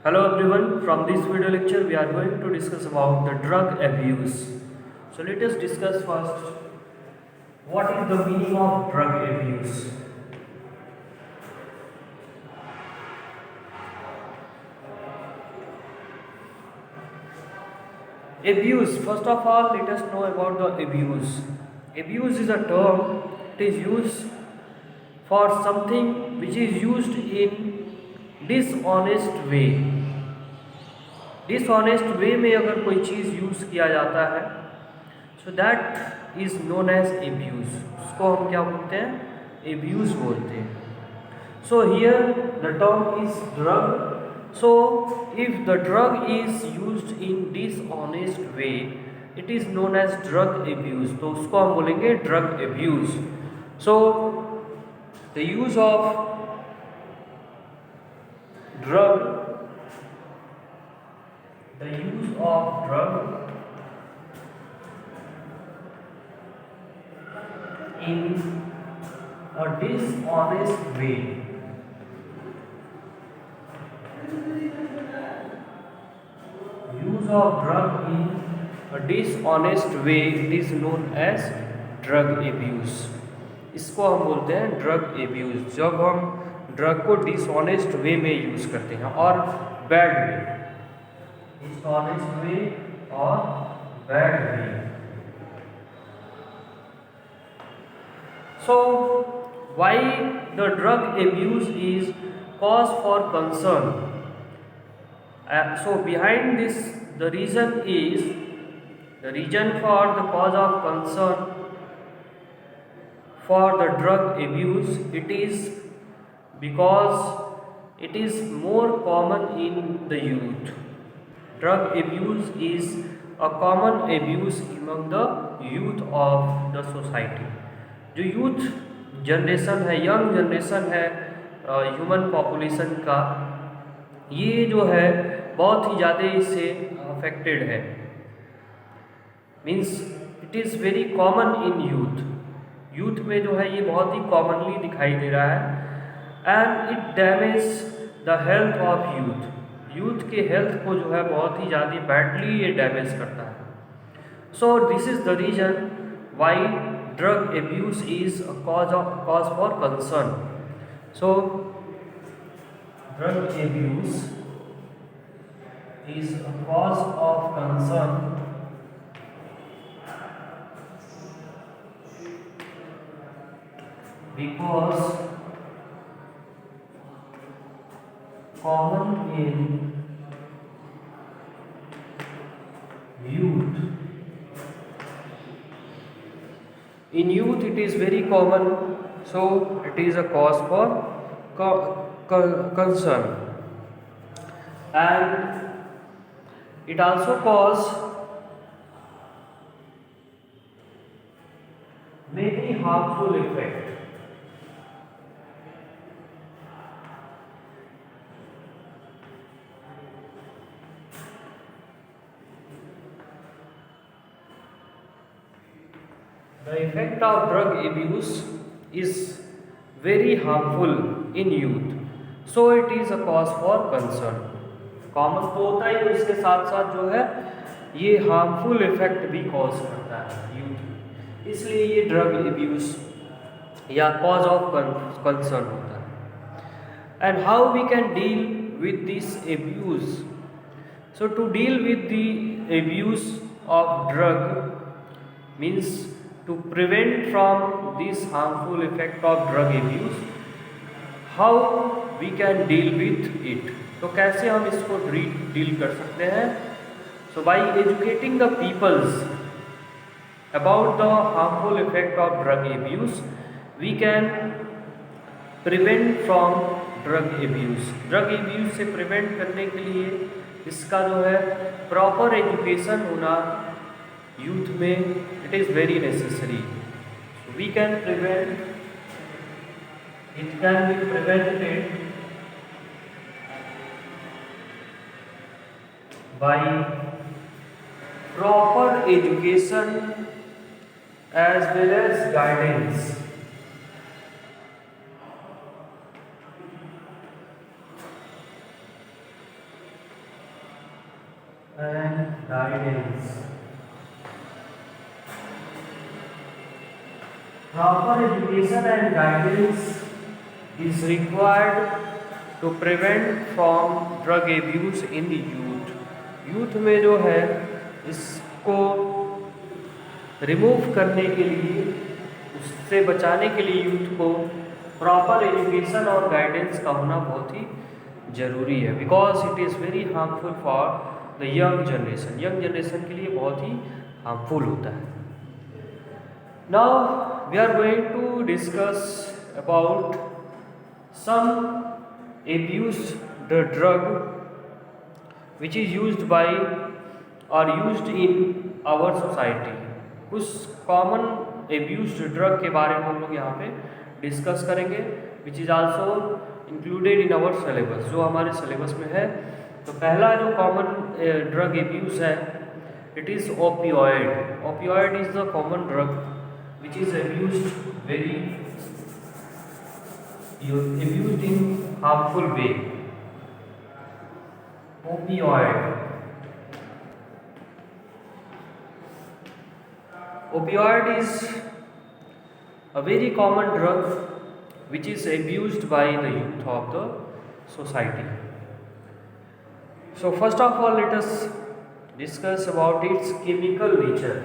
Hello everyone, from this video lecture we are going to discuss about the drug abuse. So let us discuss first what is the meaning of drug abuse. Abuse, first of all let us know about the abuse. Abuse is a term, it is used for something which is used in dishonest way. Dishonest way में अगर कोई चीज़ use किया जाता है so that is known as abuse, उसको हम क्या बोलते हैं? एब्यूज़ बोलते हैं. So here the term is drug. So if the drug is used in dishonest way it is known as drug abuse, तो उसको हम बोलेंगे drug abuse. So the use of drug the use of drug in a dishonest way use of drug in a dishonest way it is known as drug abuse. इसको हम बोलते हैं drug abuse, जब हम ड्रग को dishonest way में use करते हैं और bad way, dishonest way or bad way. So why the drug abuse is cause for concern? So behind this the reason for the cause of concern for the drug abuse, it is because it is more common in the youth. Drug abuse is a common abuse among the youth of the society. जो youth generation है, young generation है human population का, ये जो है बहुत ही ज़्यादा इससे अफेक्टेड है. Means it is very common in youth में जो है ये बहुत ही कॉमनली दिखाई दे रहा है and it damage the health of youth के हेल्थ को जो है बहुत ही ज़्यादा बैडली ये डैमेज करता है. So this is the reason why drug abuse is a cause for concern. So drug abuse is a cause of concern because common in youth. In youth it is very common, so it is a cause for concern, and it also cause many harmful effects. The effect of drug abuse is very harmful in youth, so it is a cause for concern. Common तो होता ही, इसके साथ साथ जो है ये harmful effect भी cause करता है यूथ में, इसलिए ये ड्रग एब्यूज या कॉज ऑफ कंसर्न होता है. And how we can deal with this abuse? So to deal with the abuse of drug means to prevent from this harmful effect of drug abuse, how we can deal with it? तो कैसे हम इसको deal कर सकते हैं? So by educating the peoples about the harmful effect of drug abuse, we can prevent from drug abuse. Drug abuse से prevent करने के लिए इसका जो है proper education होना यूथ में it is very necessary. So we can prevent, it can be prevented by proper education as well as guidance. and guidance. Proper education and guidance is required to prevent from drug abuse in youth. Youth में जो है इसको remove करने के लिए, उससे बचाने के लिए यूथ को प्रॉपर एजुकेशन और गाइडेंस का होना बहुत ही ज़रूरी है, because it is very harmful for the young generation. Young generation के लिए बहुत ही हार्मफुल होता है। Now we are going to discuss about some abuse the drug which is used by or used in our society। कुछ common abused drug के बारे में हम लोग यहाँ पे डिस्कस करेंगे, which is also included in our syllabus, जो हमारे सिलेबस में है। तो पहला जो कॉमन ड्रग एब्यूज है, it is opioid. Opioid is the common drug which is abused very abused in harmful way। Opioid is a very common drug which is abused by the youth of the society। So first of all, let us discuss about its chemical nature।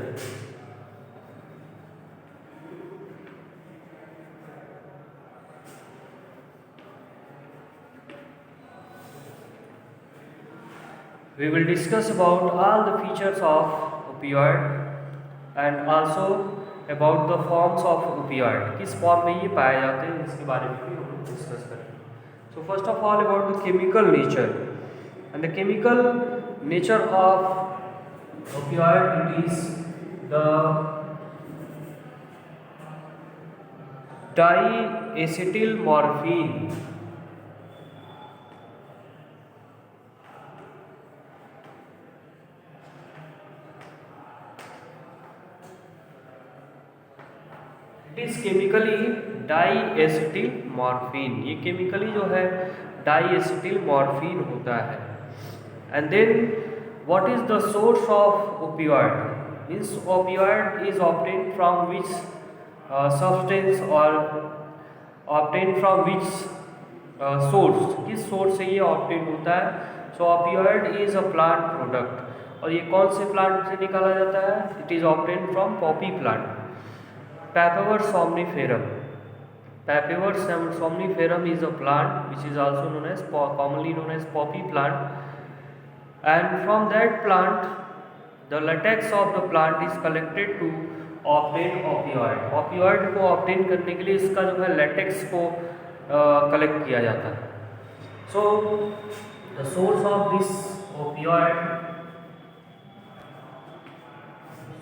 We will discuss about all the features of opioid and also about the forms of opioid, किस form में ये पाए जाते हैं, इसके बारे में भी हम लोग डिस्कस करेंगे। So first of all about the chemical nature, and the chemical nature of opioid, it is the diacetyl morphine। It is chemically diacetyl morphine. ये केमिकली जो है डाईएसिटिल मॉर्फिन होता है। And then what is the source of opioid, means opioid is obtain from which substance और obtain from which source, किस source से ये obtain होता है। So opioid is a plant product, और ये कौन से प्लांट से निकाला जाता है, it is obtain from poppy plant. Papaver somniferum। Papaver somniferum is a plant which is also known as commonly known as poppy plant, and from that plant the latex of the plant is collected to obtain opioid। opioid को obtain करने के लिए इसका जो है latex को collect किया जाता है। So the source of this opioid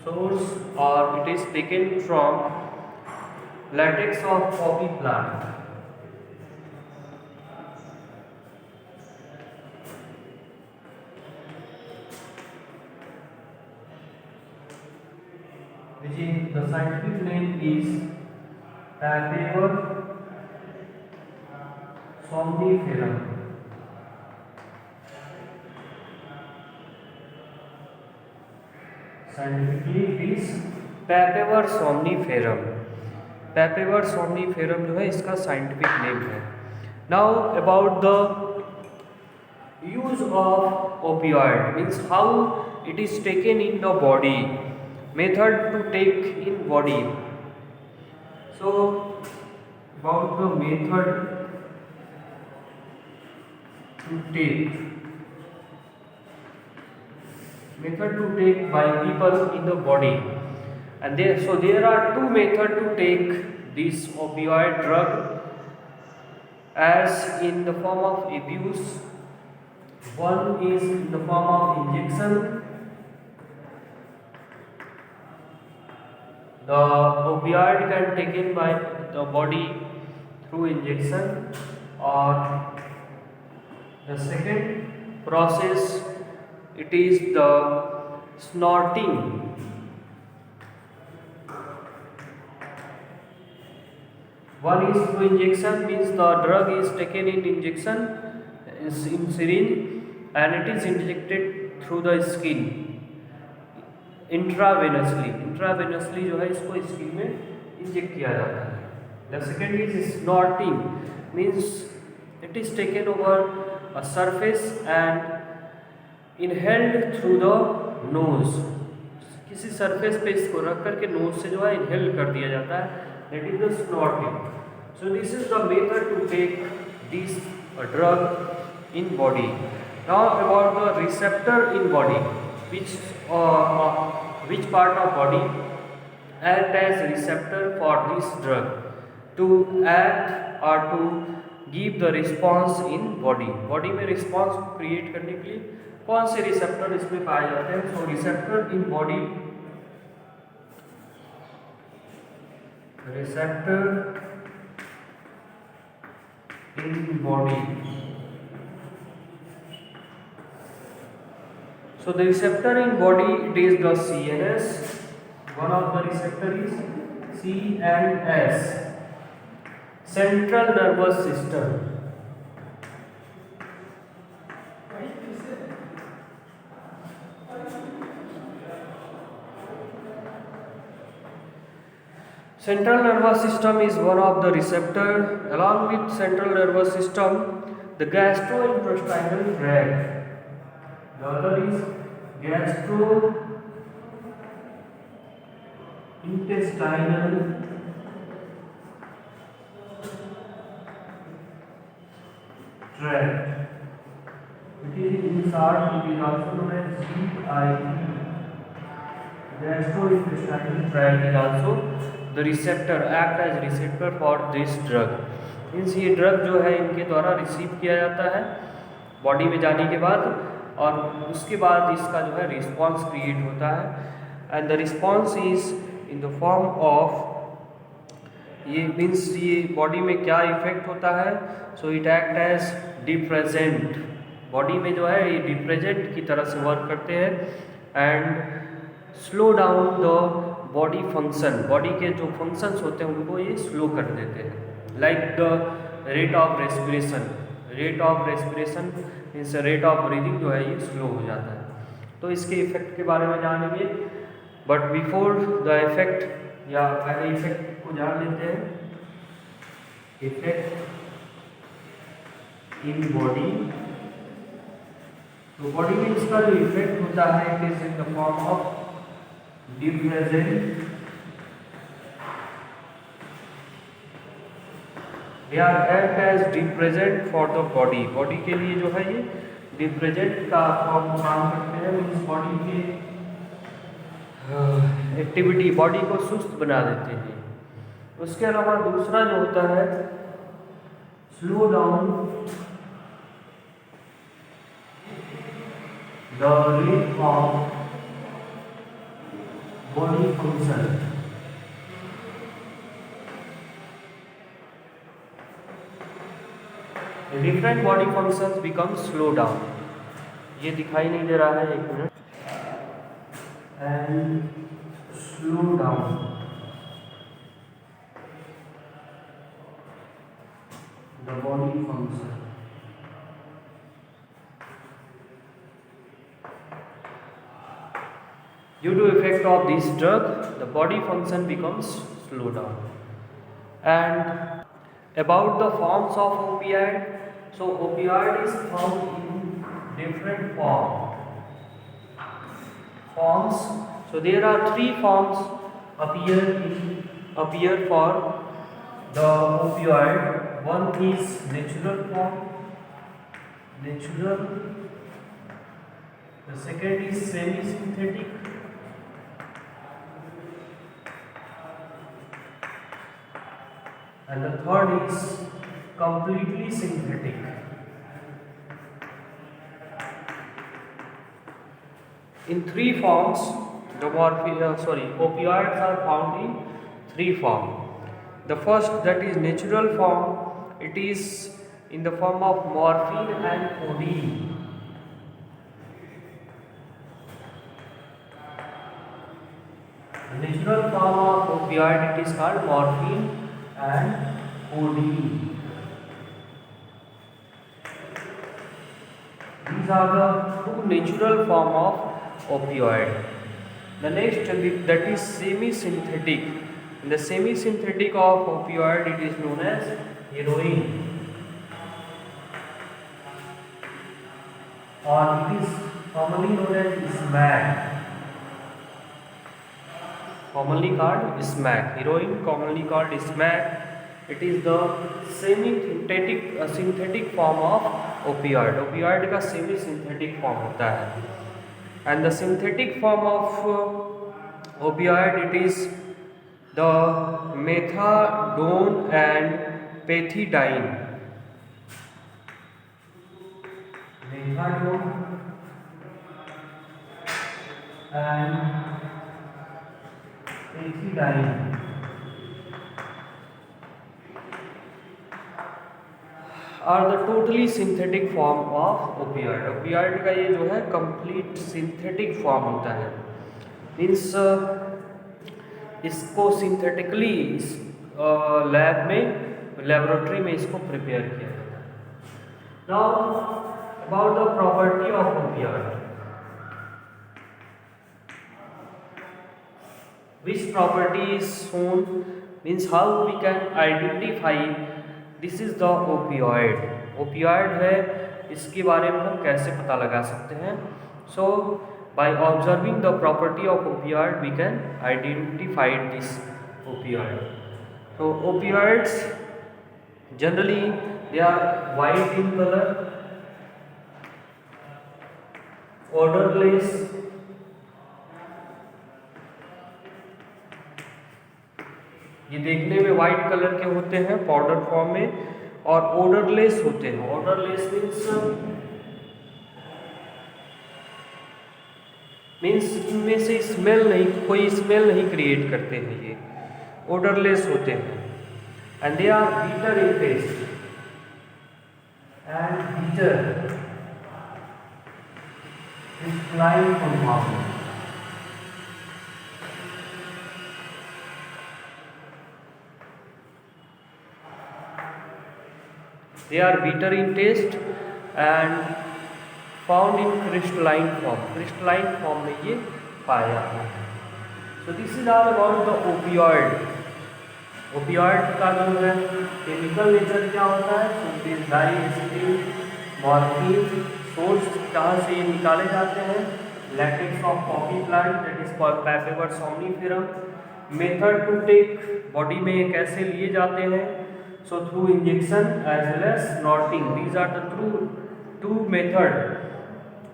source, or it is taken from latex of poppy plant। which is the scientific name is Papaver somniferum। Scientifically it is Papaver somniferum। Papaver somniferum जो है इसका scientific name है। Now about the use of opioid, means how it is taken in the body, method to take in body. So about the method to take, method to take by people in the body, and there are two methods to take this opioid drug, as in the form of abuse। One is in the form of injection, the opioid can taken by the body through injection, or the second process, it is the snorting। One is through injection, means the drug is taken in injection, is in syringe, and it is injected through the skin intravenously जो है इसको skin में inject किया जाता है। The second is snorting, means it is taken over a surface and inhaled through the nose, किसी surface पे इसको रख करके नोज से जो है इनहेल कर दिया जाता है, that is the snorting. So this is the method to take this drug in body. Now about the receptor in body, which part of body act as receptor for this drug to act or to give the response in body। Body में response create करने के लिए कौन से receptor इसमें पाए जाते हैं? So receptor in body, so the receptor in body, it is the CNS. One of the receptor is CNS, central nervous system। Central nervous system is one of the receptor. Along with central nervous system, the gastrointestinal tract, the other is gastrointestinal tract, it is in short, it is also known as GIT। gastrointestinal tract is also the receptor, act as receptor for this drug। Means ये drug जो है इनके द्वारा receive किया जाता है body में जाने के बाद, और उसके बाद इसका जो है रिस्पॉन्स क्रिएट होता है, and the response is in the form of, ये मीन्स ये बॉडी में क्या इफेक्ट होता है? So it act as depressant, body में जो है ये डिप्रेजेंट की तरह से वर्क करते हैं, and slow down the body function, body के जो फंक्शंस होते हैं उनको ये स्लो कर देते हैं, like the rate of respiration means rate of breathing जो है ये स्लो हो जाता है। तो इसके इफेक्ट के बारे में जानेंगे, बट बिफोर द इफेक्ट, या पहले इफेक्ट को जान लेते हैं। इफेक्ट इन बॉडी, तो बॉडी में इसका जो इफेक्ट होता है it is in the form of depressant, they are act as depressant for the body, body के लिए जो है ये डिप्रेजेंट का काम करते हैं, इस बॉडी के एक्टिविटी, बॉडी को सुस्त बना देते हैं। उसके अलावा दूसरा जो होता है slow down the rate of body function, different body functions become slow down. ये दिखाई नहीं दे रहा है, एक minute, and slow down the body function. Due to effect of this drug, the body function becomes slow down. And about the forms of opioid, so opioid is found in different forms. So there are three forms appear for the opioid. One is natural form, the second is semi-synthetic, and the third is completely synthetic. In three forms, the opioids are found in three forms. The first, that is natural form, it is in the form of morphine and codeine. The natural form of opioid, it is called morphine and codeine. These are the two natural form of opioid. The next that is semi-synthetic. In the semi-synthetic of opioid, it is known as heroin, or it is commonly known as smack. Commonly called smack. Heroin, commonly called smack. It is the semi-synthetic synthetic form of opioid. Opioid का semi-synthetic form होता है. And the synthetic form of opioid, it is the methadone and pethidine. Methadone and pethidine are the totally synthetic form of opioid. Opioid का ये जो है complete synthetic form होता है. Means इसको synthetically लैब में लेबोरेटरी में इसको प्रिपेयर किया जाता है. Now about the property of opioid. Which property is shown, means how we can identify this is the opioid. Opioid है, इसके बारे में हम कैसे पता लगा सकते हैं? So by observing the property of opioid, we can identify this opioid. So opioids generally they are white in color, odorless, ये देखने में वाइट कलर के होते हैं पाउडर फॉर्म में, और ओडरलेस होते हैं. ओडरलेस मीन्स इनमें से स्मेल नहीं, कोई स्मेल नहीं क्रिएट करते हैं. ये ओडरलेस होते हैं. And they are bitter in taste and bitter crystalline compound. They are bitter in taste and found in crystalline form. Crystalline form में ये पाया जाता है. So this is all about the opioid. Opioid का जो है केमिकल नेचर क्या होता है? So it is diacetyl morphine. Source कहाँ से ये निकाले जाते हैं? Latex of poppy plant, that is called Papaver somniferum. Method to take, body में ये कैसे लिए जाते हैं? So through injection as well as snorting. These are the two method.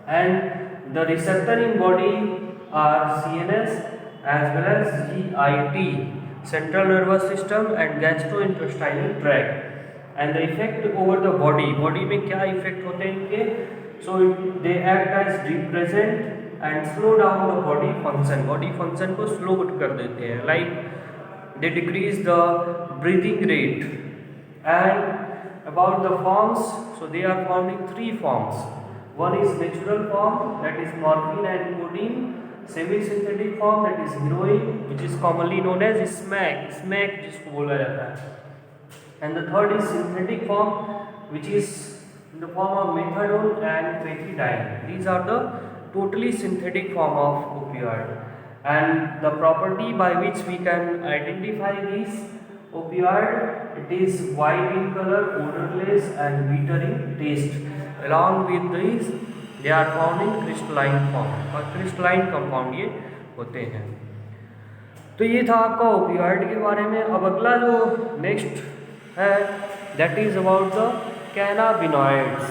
And the receptor in body are CNS as well as GIT, central nervous system, and gastrointestinal tract. And the effect over the body में क्या effect होते हैं इनके? So they act as depressant and slow down the body function. Body function को slow कर देते हैं. Like they decrease the breathing rate. And about the forms, so they are found in three forms. One is natural form, that is morphine and codeine. Semi-synthetic form, that is heroin, which is commonly known as smack जिसको बोला जाता है. And the third is synthetic form, which is in the form of methadone and pethidine. These are the totally synthetic form of opioid. And the property by which we can identify these opioid, it is white in color, odorless, and bitter in taste. Along with these, they are found in crystalline form, और crystalline compound ये होते हैं. तो ये था आपका opioid के बारे में. अब अगला जो नेक्स्ट है, that is about the cannabinoids.